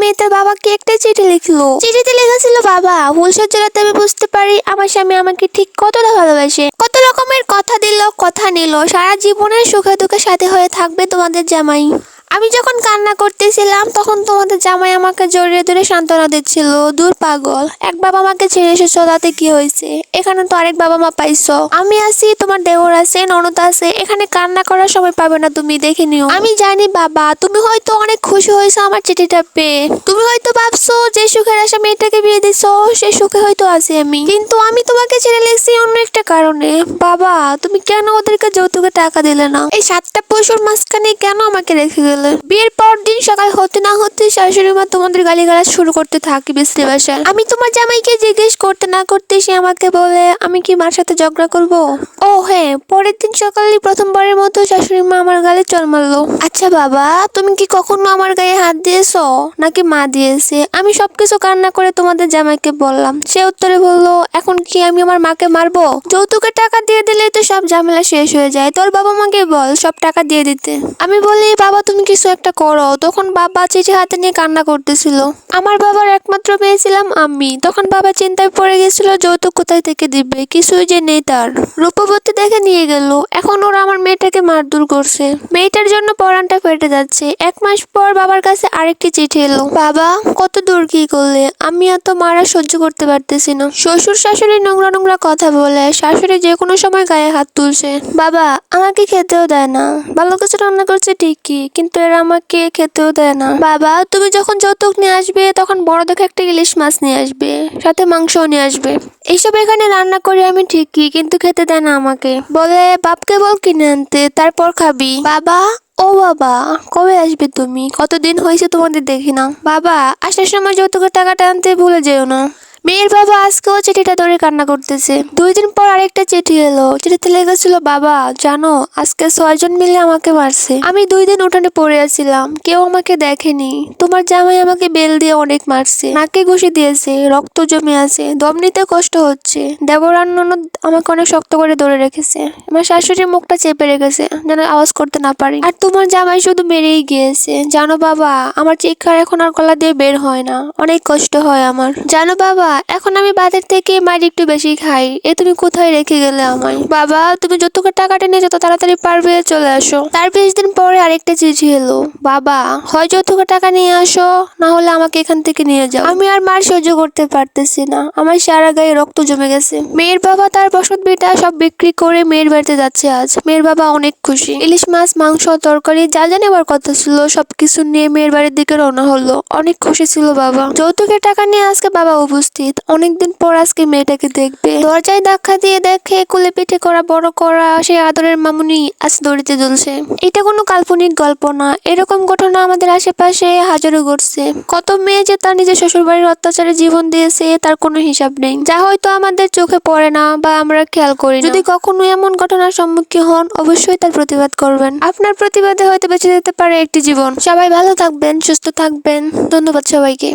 মেয়ে তার বাবাকে একটা চিঠি লিখলো। চিঠিতে লেখা ছিল, বাবা ভুল সহ্য রাতে আমি বুঝতে পারি আমার স্বামী আমাকে ঠিক কতটা ভালোবাসে, কত রকমের কথা দিল, কথা নিল, সারা জীবনের সুখে দুঃখে সাথে হয়ে থাকবে তোমাদের জামাই। আমি যখন কান্না করতেছিলাম তখন তোমাদের জামাই আমাকে জড়িয়ে ধরে সান্ত্বনা দিচ্ছিল। দূর পাগল, এক বাবা মাকে ছেড়ে এসেছো, তাতে কি হয়েছে? এখানে তো আরেক বাবা মা পাইছো। আমি আছি, তোমার দেওর আছে, ননদ আছে, এখানে কান্না করার সময় পাবে না তুমি, দেখে নিও। আমি জানি বাবা, তুমি হয়তো অনেক খুশি হয়েছো আমার চিঠিটা পেয়ে। তুমি হয়তো ভাবছো যে সুখের আশা মেয়েটাকে বিয়ে দিছো সে সুখে হয়তো আছি আমি, কিন্তু আমি তোমাকে ছেড়ে লিখছি অন্য একটা কারণে। বাবা, তুমি কেন ওদেরকে যৌতুকে টাকা দিলে না? এই 7টা পশুর মাঝখানে কেন আমাকে রেখে গেলে? বিয়ের পর দিন সকাল হতে না হতে শাশুড়ি মা তোমাদের গালিগালাজ শুরু করতে থাকে বিশ্রী ভাষায়। আমি তোমার জামাইকে জিজ্ঞেস করতে না করতে সে আমাকে বলে আমি কি মার সাথে ঝগড়া করব। ও হ্যাঁ, পরের দিন সকালে প্রথমবারের মতো শাশুড়ি মা আমার গালে চড় মারলো। আচ্ছা বাবা, তুমি কি কখনো আমার গায়ে হাত দিয়েছো নাকি মা দিয়েছে? আমি সবকিছু কান্না করে তোমাদের জামাইকে বললাম। সে উত্তরে বললো, এখন কি আমি আমার মাকে মারবো? যৌতুকের টাকা দিয়ে দিলে তো সব ঝামেলা শেষ হয়ে যায়, তোর বাবা মাকে বল সব টাকা দিয়ে দিতে। আমি বলি, বাবা তুমি কিছু একটা করো। তখন বাবা চিঠি হাতে নিয়ে কান্না করতেছিল। আমার বাবার একমাত্র মেয়ে ছিলাম আমি। তখন বাবা চিন্তায় পড়ে গেছিল যৌতুক কোথায় থেকে দিবে, কিছুই যে নেই তার। রূপবতী দেখে নিয়ে গেল, এখন ওরা আমার মেয়েটাকে মারধর করছে। মেয়েটার জন্য পরানটা ফেটে যাচ্ছে। 1 মাস পর বাবার কাছে আরেকটি চিঠি এলো, বাবা কত দূর কি করলে, আমি এত মারা সহ্য করতে পারতেছি না। শ্বশুর শাশুড়ি নোংরা নোংরা কথা বলে, শাশুড়ি যে কোনো সময় গায়ে হাত তুলছে। বাবা আমাকে খেতেও দেয় না, ভালো কিছু রান্না করছে ঠিকই, কিন্তু এরা আমাকে খেতেও দেয় না। বাবা তুমি যখন যৌতুক নিয়ে আসবে তখন বড় দেখে একটা ইলিশ মাছ নিয়ে আসবে, সাথে মাংসও নিয়ে আসবে। এইসব এখানে রান্না করি আমি ঠিকই, কিন্তু খেতে দেয় না আমাকে, বলে বাপকে বল কিনে আনতে, তারপর খাবি। বাবা ও বাবা, কবে আসবে তুমি? কতদিন হয়েছে তোমাদের দেখি না। বাবা আসার সময় যৌতুকের টাকাটা আনতে ভুলে যেও না। মেয়ের বাবা আজকেও চিঠিটা ধরে কান্না করতেছে। 2 দিন পর আরেকটা চিঠি এলো। চিঠিতে লেখা ছিল, বাবা জানো আজকে 6 জন মিলে আমাকে মারছে। আমি 2 দিন উঠানে পড়ে আছিলাম, কেউ আমাকে দেখেনি। তোমার জামাই আমাকে বেল দিয়ে অনেক মারছে, নাকে ঘুষি দিয়েছে, রক্ত জমে আছে, দম নিতে কষ্ট হচ্ছে। দেবরান ননদ আমাকে অনেক শক্ত করে ধরে রেখেছে। আমার শাশুড়ির মুখটা চেপে রেখেছে যেন আওয়াজ করতে না পারি। আর তোমার জামাই শুধু মেরেই গিয়েছে। জানো বাবা, আমার চিৎকার এখন আর গলা দিয়ে বের হয় না, অনেক কষ্ট হয় আমার। জানো বাবা, এখন আমি বাজার থেকে মার একটু বেশি খাই। এ তুমি কোথায় রেখে গেলে আমায়? বাবা তুমি যৌতুকের টাকাটা নিয়ে যত তাড়াতাড়ি পারবে চলে আসো। তার 20 দিন পরে আরেকটা চিঠি এলো, বাবা হয় যৌতুকের টাকা নিয়ে আসো, না হলে আমাকে এখান থেকে নিয়ে যাও। আমি আর মার সহ্য করতে পারতেছি না, আমার সারা গায়ে রক্ত জমে গেছে। মেয়ের বাবা তার বসত ভিটা সব বিক্রি করে মেয়ের বাড়িতে যাচ্ছে আজ। মেয়ের বাবা অনেক খুশি। ইলিশ মাছ, মাংস, তরকারি যা যা নেবার কথা ছিল সবকিছু নিয়ে মেয়ের বাড়ির দিকে রওনা হলো। অনেক খুশি ছিল বাবা। যৌতুকের টাকা নিয়ে আজকে বাবা উপস্থিত। অনেকদিন পর আজকে মেয়েটাকে দেখবে। দরজায় ধাক্কা দিয়ে দেখে কুলে পিঠে করা বড় করা সেই আদরের মামুনি আজ দড়িতে ঝুলছে। এটা কোনো কাল্পনিক গল্প না, এরকম ঘটনা আমাদের আশেপাশে হাজারো ঘটছে। কত মেয়ে যে তার নিজের শ্বশুর বাড়ির অত্যাচারে জীবন দিয়েছে তার কোনো হিসাব নেই, যা হয়তো আমাদের চোখে পড়ে না বা আমরা খেয়াল করি না। যদি কখনো এমন ঘটনার সম্মুখীন হন অবশ্যই তার প্রতিবাদ করবেন। আপনার প্রতিবাদে হয়তো বেঁচে যেতে পারে একটি জীবন। সবাই ভালো থাকবেন, সুস্থ থাকবেন। ধন্যবাদ সবাইকে।